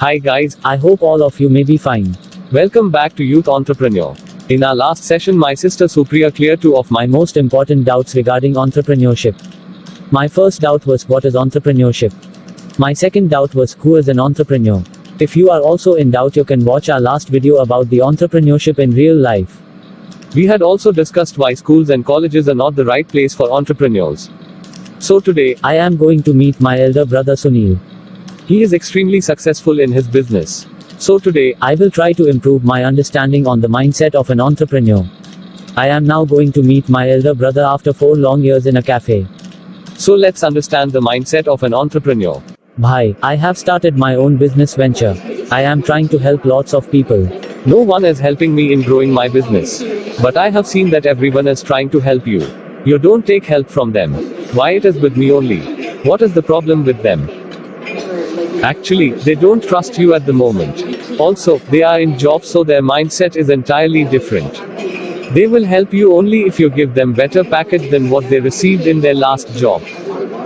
Hi guys, I hope all of you may be fine. Welcome back to Youth Entrepreneur. In our last session, my sister Supriya cleared two of my most important doubts regarding entrepreneurship. My first doubt was, what is entrepreneurship? My second doubt was, who is an entrepreneur? If you are also in doubt, you can watch our last video about the entrepreneurship in real life. We had also discussed why schools and colleges are not the right place for entrepreneurs. So today, I am going to meet my elder brother Sunil. He is extremely successful in his business. So today, I will try to improve my understanding on the mindset of an entrepreneur. I am now going to meet my elder brother after 4 long years in a cafe. So let's understand the mindset of an entrepreneur. Bhai, I have started my own business venture. I am trying to help lots of people. No one is helping me in growing my business. But I have seen that everyone is trying to help you. You don't take help from them. Why it is with me only? What is the problem with them? Actually, they don't trust you at the moment. Also, they are in jobs, so their mindset is entirely different. They will help you only if you give them better package than what they received in their last job.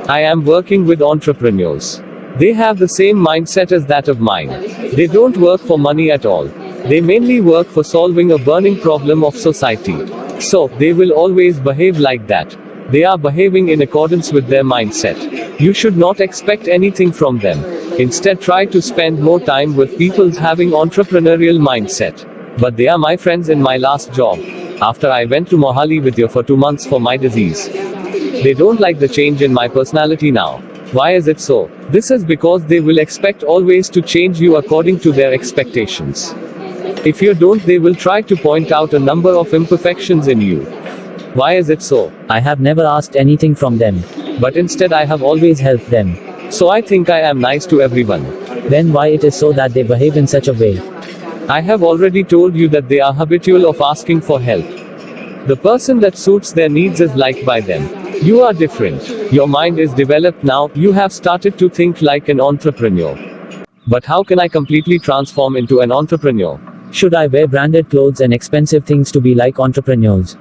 I am working with entrepreneurs. They have the same mindset as that of mine. They don't work for money at all. They mainly work for solving a burning problem of society. So, they will always behave like that. They are behaving in accordance with their mindset. You should not expect anything from them. Instead, try to spend more time with people having entrepreneurial mindset. But they are my friends in my last job. After I went to Mohali with you for 2 months for my disease. They don't like the change in my personality now. Why is it so? This is because they will expect always to change you according to their expectations. If you don't, they will try to point out a number of imperfections in you. Why is it so? I have never asked anything from them. But instead I have always helped them. So I think I am nice to everyone. Then why it is so that they behave in such a way? I have already told you that they are habitual of asking for help. The person that suits their needs is liked by them. You are different. Your mind is developed now, you have started to think like an entrepreneur. But how can I completely transform into an entrepreneur? Should I wear branded clothes and expensive things to be like entrepreneurs?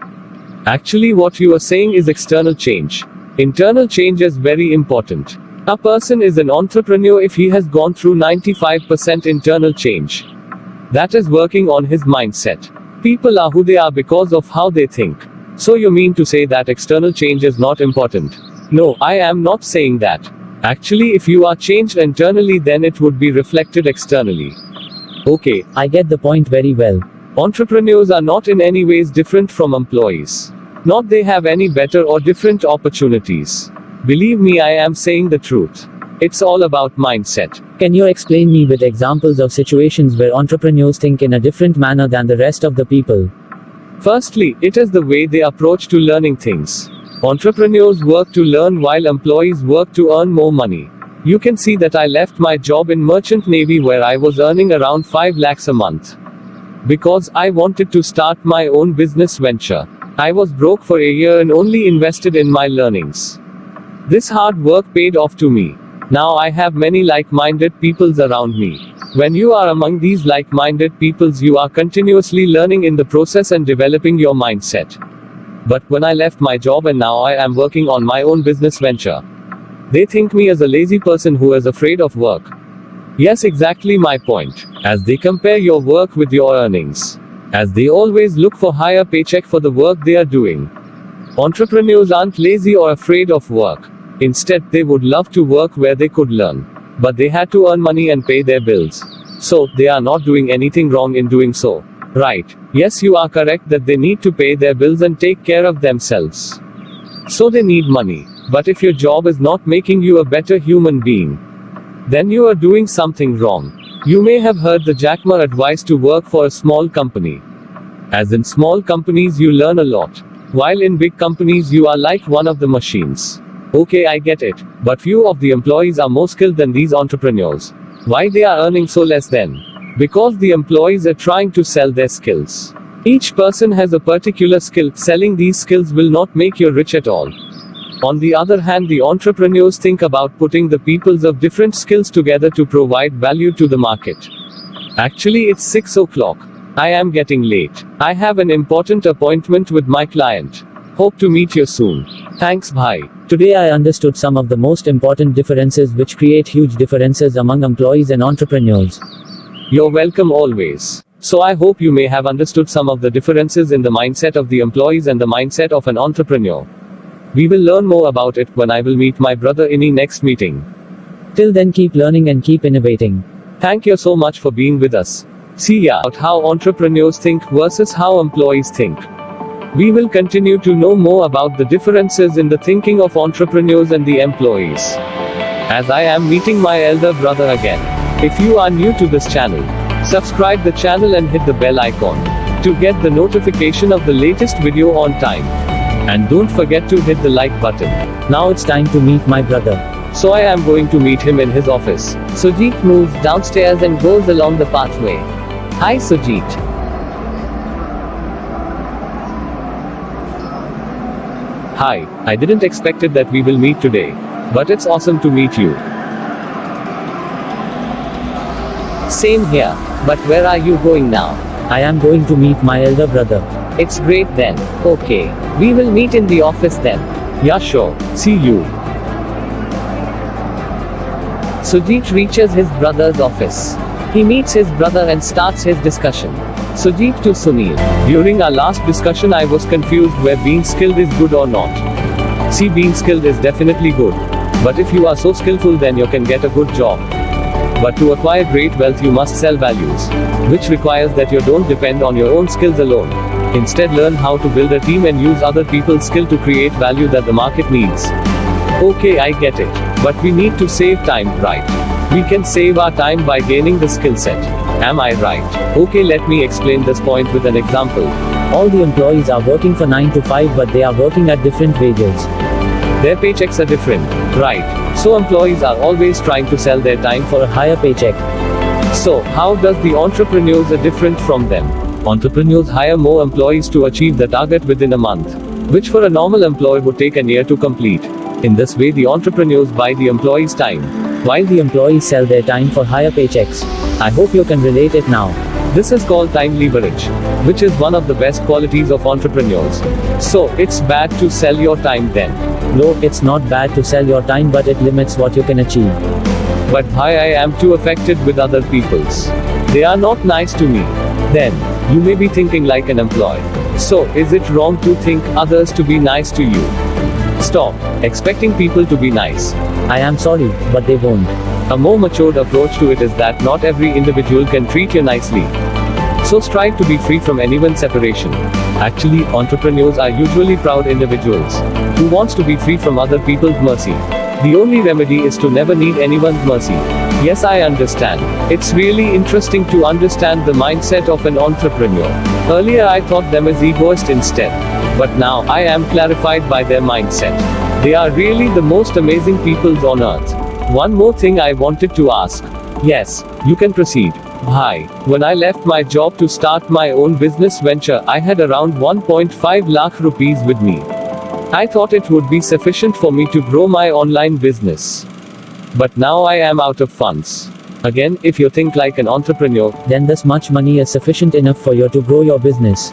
Actually, what you are saying is external change. Internal change is very important. A person is an entrepreneur if he has gone through 95% internal change. That is working on his mindset. People are who they are because of how they think. So you mean to say that external change is not important? No, I am not saying that. Actually, if you are changed internally, then it would be reflected externally. Okay, I get the point very well. Entrepreneurs are not in any ways different from employees. Not they have any better or different opportunities. Believe me, I am saying the truth. It's all about mindset. Can you explain me with examples of situations where entrepreneurs think in a different manner than the rest of the people? Firstly, it is the way they approach to learning things. Entrepreneurs work to learn while employees work to earn more money. You can see that I left my job in Merchant Navy where I was earning around 5 lakhs a month. Because I wanted to start my own business venture. I was broke for a year and only invested in my learnings. This hard work paid off to me. Now I have many like-minded peoples around me. When you are among these like-minded peoples, you are continuously learning in the process and developing your mindset. But when I left my job and now I am working on my own business venture, they think me as a lazy person who is afraid of work. Yes, exactly my point. As they compare your work with your earnings. As they always look for higher paycheck for the work they are doing. Entrepreneurs aren't lazy or afraid of work. Instead, they would love to work where they could learn. But they had to earn money and pay their bills. So, they are not doing anything wrong in doing so. Right. Yes, you are correct that they need to pay their bills and take care of themselves. So they need money. But if your job is not making you a better human being, then you are doing something wrong. You may have heard the Jack Ma advice to work for a small company. As in small companies you learn a lot. While in big companies you are like one of the machines. Okay, I get it. But few of the employees are more skilled than these entrepreneurs. Why they are earning so less then? Because the employees are trying to sell their skills. Each person has a particular skill. Selling these skills will not make you rich at all. On the other hand, the entrepreneurs think about putting the peoples of different skills together to provide value to the market. Actually, it's 6 o'clock. I am getting late. I have an important appointment with my client. Hope to meet you soon. Thanks, bye. Today I understood some of the most important differences which create huge differences among employees and entrepreneurs. You're welcome always. So I hope you may have understood some of the differences in the mindset of the employees and the mindset of an entrepreneur. We will learn more about it when I will meet my brother in the next meeting. Till then, keep learning and keep innovating. Thank you so much for being with us. See ya about how entrepreneurs think versus how employees think. We will continue to know more about the differences in the thinking of entrepreneurs and the employees. As I am meeting my elder brother again. If you are new to this channel, subscribe the channel and hit the bell icon to get the notification of the latest video on time. And don't forget to hit the like button. Now it's time to meet my brother. So I am going to meet him in his office. Sujit moves downstairs and goes along the pathway. Hi Sujit. Hi, I didn't expect it that we will meet today. But it's awesome to meet you. Same here. But where are you going now? I am going to meet my elder brother. It's great then. Okay. We will meet in the office then. Yeah, sure. See you. Sujit reaches his brother's office. He meets his brother and starts his discussion. Sujit to Sunil. During our last discussion I was confused where being skilled is good or not. See, being skilled is definitely good. But if you are so skillful then you can get a good job. But to acquire great wealth you must sell values. Which requires that you don't depend on your own skills alone. Instead learn how to build a team and use other people's skill to create value that the market needs. Okay, I get it. But we need to save time, right? We can save our time by gaining the skill set. Am I right? Okay, let me explain this point with an example. All the employees are working for 9 to 5 but they are working at different wages. Their paychecks are different, right? So employees are always trying to sell their time For a higher paycheck. So, how does the entrepreneurs are different from them? Entrepreneurs hire more employees to achieve the target within a month, which for a normal employee would take a year to complete. In this way the entrepreneurs buy the employees' time, While the employees sell their time for higher paychecks. I hope you can relate it now. This is called time leverage, which is one of the best qualities of entrepreneurs. So, it's bad to sell your time then. No, it's not bad to sell your time but it limits what you can achieve. But why I am too affected with other people's? They are not nice to me. Then, you may be thinking like an employee. So, is it wrong to think others to be nice to you? Stop expecting people to be nice. I am sorry, but they won't. A more matured approach to it is that not every individual can treat you nicely. So strive to be free from anyone's separation. Actually, entrepreneurs are usually proud individuals who wants to be free from other people's mercy. The only remedy is to never need anyone's mercy. Yes, I understand. It's really interesting to understand the mindset of an entrepreneur. Earlier I thought them as egoist instead. But now I am clarified by their mindset. They are really the most amazing people on earth. One more thing I wanted to ask. Yes, you can proceed. Hi. When I left my job to start my own business venture, I had around 1.5 lakh rupees with me. I thought it would be sufficient for me to grow my online business. But now I am out of funds. Again, if you think like an entrepreneur, Then this much money is sufficient enough for you to grow your business.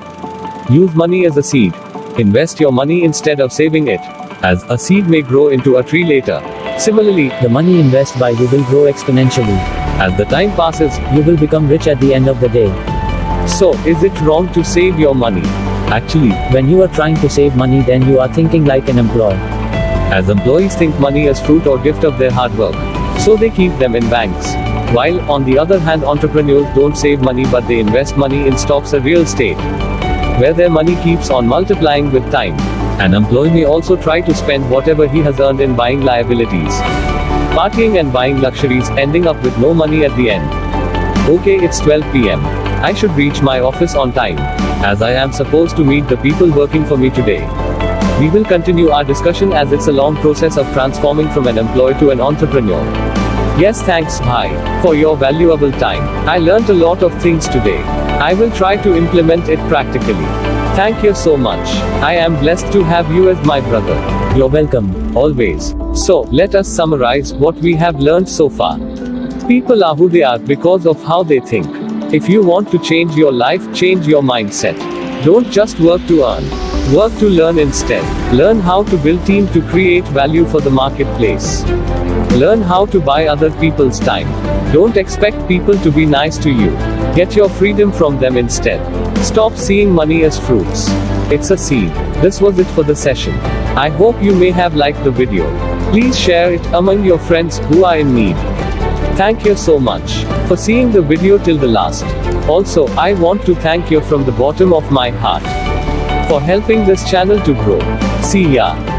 use money as a seed. Invest your money instead of saving it, as a seed may grow into a tree later. Similarly, The money invested by you will grow exponentially. as the time passes, You will become rich at the end of the day. so is it wrong to save your money? Actually, When you are trying to save money, then you are thinking like an employee. as employees think money as fruit or gift of their hard work, so they keep them in banks. While, on the other hand, entrepreneurs don't save money but they invest money in stocks or real estate, where their money keeps on multiplying with time. An employee may also try to spend whatever he has earned in buying liabilities, partying and buying luxuries, ending up with no money at the end. Okay, it's 12 p.m. I should reach my office on time, as I am supposed to meet the people working for me today. We will continue our discussion as it's a long process of transforming from an employee to an entrepreneur. Yes, thanks, bye, for your valuable time. I learned a lot of things today. I will try to implement it practically. Thank you so much. I am blessed to have you as my brother. You're welcome. Always. So, let us summarize what we have learned so far. People are who they are because of how they think. If you want to change your life, change your mindset. Don't just work to earn. Work to learn instead. Learn how to build team to create value for the marketplace. Learn how to buy other people's time. Don't expect people to be nice to you. Get your freedom from them instead. Stop seeing money as fruits. It's a seed. This was it for the session. I hope you may have liked the video. Please share it among your friends who are in need. Thank you so much for seeing the video till the last. Also, I want to thank you from the bottom of my heart for helping this channel to grow. See ya.